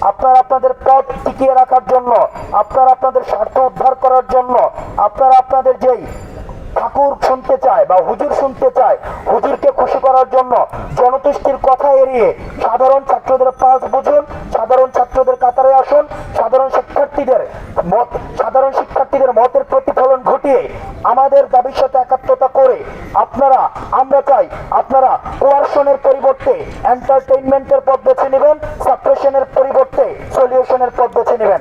আপনারা আপনাদের পথ টিকিয়ে রাখার জন্য, আপনারা আপনাদের স্বার্থ উদ্ধার করার জন্য, আপনারা আপনাদের যেই ঠাকুর শুনতে চায় বা হুজুর শুনতে চায়, হুজুরকে খুশি করার জন্য জনতুষ্টির কথা এড়িয়ে সাধারণ ছাত্রদের পাস বুঝুন, সাধারণ ছাত্রদের কাতারে আসুন, সাধারণ শিক্ষার্থীদের মতের প্রতিফলন ঘটিয়ে আমাদের দাবির সাথে একাত্মতা করে আমরা চাই আপনারা কোয়ারশনের পরিবর্তে এন্টারটেইনমেন্টের পথ বেছে নেবেন, সাপ্রেশনের পরিবর্তে সলিউশনের পথ বেছে নেবেন।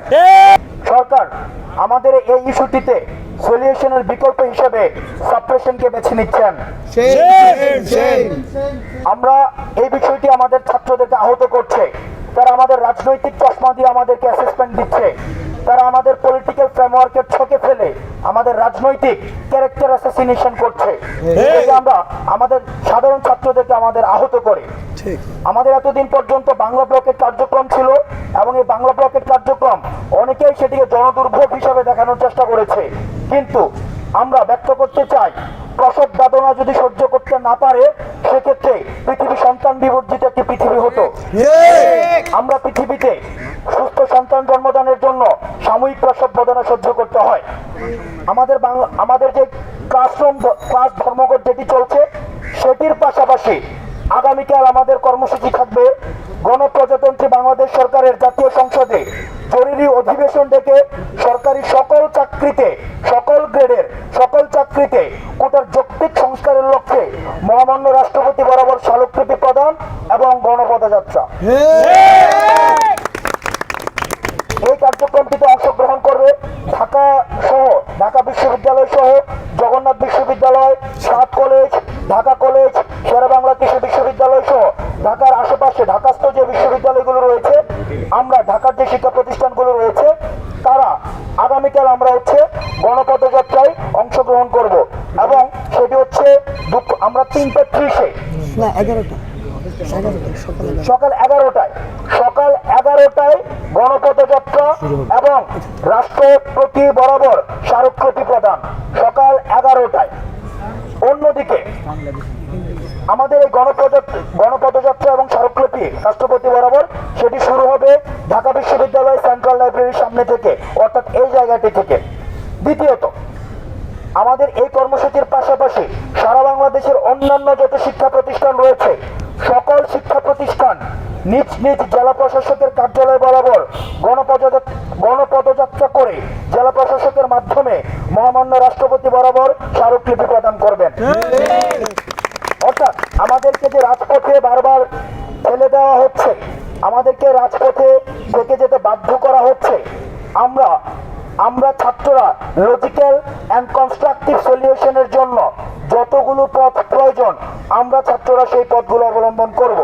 সরকার আমাদের এই ইস্যুটিতে সলিউশনের বিকল্প হিসেবে সাপ্রেশনকে বেছে নিচ্ছেন। আমরা এই বিষয়টি আমাদের ছাত্রদেরকে আহত করছে। তারা আমাদের রাজনৈতিক চশমা দিয়ে আমাদেরকে অ্যাসেসমেন্ট দিচ্ছে। তারা আমাদের পলিটিক্যাল ফ্রেমওয়ার্কের ছকে ফেলে আমাদের রাজনৈতিক ক্যারেক্টার অ্যাসাসিনেশন করছে। আমরা আমাদের সাধারণ ছাত্রদেরকে আমাদের আহত করে। আমাদের এতদিন পর্যন্ত বাংলা ব্লকের কার্যক্রম ছিল এবং এই বাংলা ব্লকের কার্যক্রম অনেকেই সেটিকে জনদুর্ভোগ হিসাবে দেখানোর চেষ্টা করেছে। কিন্তু আমরা ব্যক্ত করতে চাই, প্রসব বেদনা যদি সহ্য করতে না পারে সেক্ষেত্রে পৃথিবী সন্তান বিবর্জিত একটি পৃথিবী হতো। আমরা পৃথিবীতে সুস্থ সন্তান জন্মদানের জন্য সাময়িক প্রসব বেদনা সহ্য করতে হয়। আমাদের যে ক্লাস ধর্মঘট যেটি চলছে সেটির পাশাপাশি আগামীকাল আমাদের কর্মসূচি থাকবে গণপ্রজাতন্ত্রী বাংলাদেশ সরকারের জাতীয় সংসদে জরুরি অধিবেশন ডেকে সরকারি সকল চাকরিতে, সকল গ্রেডের সকল চাকরিতে কোটার যৌক্তিক সংস্কারের লক্ষ্যে মহামান্য রাষ্ট্রপতি বরাবর স্মারকলিপি প্রদান এবং গণপদযাত্রা। এই কার্যক্রমটিতে অংশগ্রহণ করবে ঢাকা বিশ্ববিদ্যালয় সহ জগন্নাথ বিশ্ববিদ্যালয়, সাত কলেজ, ঢাকা কলেজ, শেরেবাংলা কৃষি বিশ্ববিদ্যালয় সহ ঢাকার আশেপাশে ঢাকাস্থ যে বিশ্ববিদ্যালয়গুলো রয়েছে, আমরা ঢাকার যে শিক্ষা প্রতিষ্ঠানগুলো রয়েছে, তারা আগামীকাল আমরা গণপদযাত্রায় অংশগ্রহণ করব এবং সেটি আমরা 3:30 সকাল 11টায় গণপদযাত্রা এবং রাষ্ট্রপতি বরাবর স্মারকলিপি প্রদান সকাল 11টায়। অন্যদিকে আমাদের এই গণপদযাত্রা এবং স্মারকলিপি রাষ্ট্রপতি বরাবর সেটি শুরু হবে ঢাকা বিশ্ববিদ্যালয় সেন্ট্রাল লাইব্রেরির সামনে থেকে, অর্থাৎ এই জায়গাটি থেকে। দ্বিতীয়ত, আমাদের এই কর্মসূচির পাশাপাশি সারা বাংলাদেশের অন্যান্য যত শিক্ষা প্রতিষ্ঠান রয়েছে সকল শিক্ষা প্রতিষ্ঠান নিজ নিজ জেলা প্রশাসকের কার্যালয় বরাবর গণপদযাত্রা করে জেলা প্রশাসকের মাধ্যমে মহামান্য রাষ্ট্রপতি বরাবর স্মারকলিপি প্রদান করবেন। অর্থাৎ আমাদেরকে যে রাজপথে বারবার ফেলে দেওয়া হচ্ছে, আমাদেরকে রাজপথে থেকে যেতে বাধ্য করা হচ্ছে, আমরা ছাত্ররা লজিক্যাল অ্যান্ড কনস্ট্রাকটিভ সলিউশনের জন্য যতগুলো পথ প্রয়োজন আমরা ছাত্ররা সেই পথগুলো অবলম্বন করব।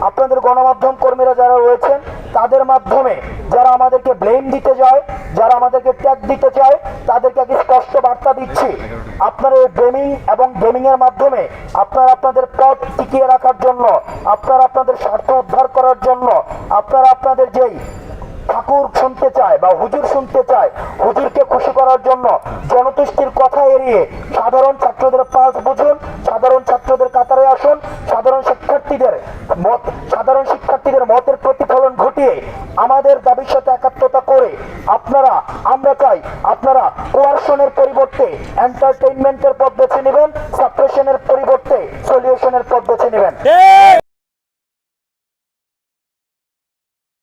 আপনাদের গণমাধ্যম কর্মীরা যারা রয়েছেন তাদের মাধ্যমে যারা আমাদেরকে ব্লেম দিতে যায়, যারা আমাদেরকে ট্যাগ দিতে চায়, তাদেরকে আগে স্পষ্ট বার্তা দিচ্ছি, আপনারা এই ব্লেমিং এবং গেমিং এর মাধ্যমে আপনারা আপনাদের পথ টিকিয়ে রাখার জন্য, আপনারা আপনাদের স্বার্থ উদ্ধার করার জন্য, আপনারা আপনাদের যেই ঠাকুর শুনতে চায় বা হুজুর শুনতে চায়, হুজুরকে খুশি করার জন্য জনতুষ্টির কথা এড়িয়ে সাধারণ ছাত্রদের পাস বুঝুন, সাধারণ ছাত্রদের কাতারে আসুন, সাধারণ শিক্ষার্থীদের মতের প্রতিফলন ঘটিয়ে আমাদের দাবির সাথে একাত্মতা করে আমরা চাই আপনারা কোয়ারশনের পরিবর্তে এন্টারটেইনমেন্টের পথ বেছে নেবেন, সাপ্রেশনের পরিবর্তে সলিউশনের পথ বেছে নেবেন।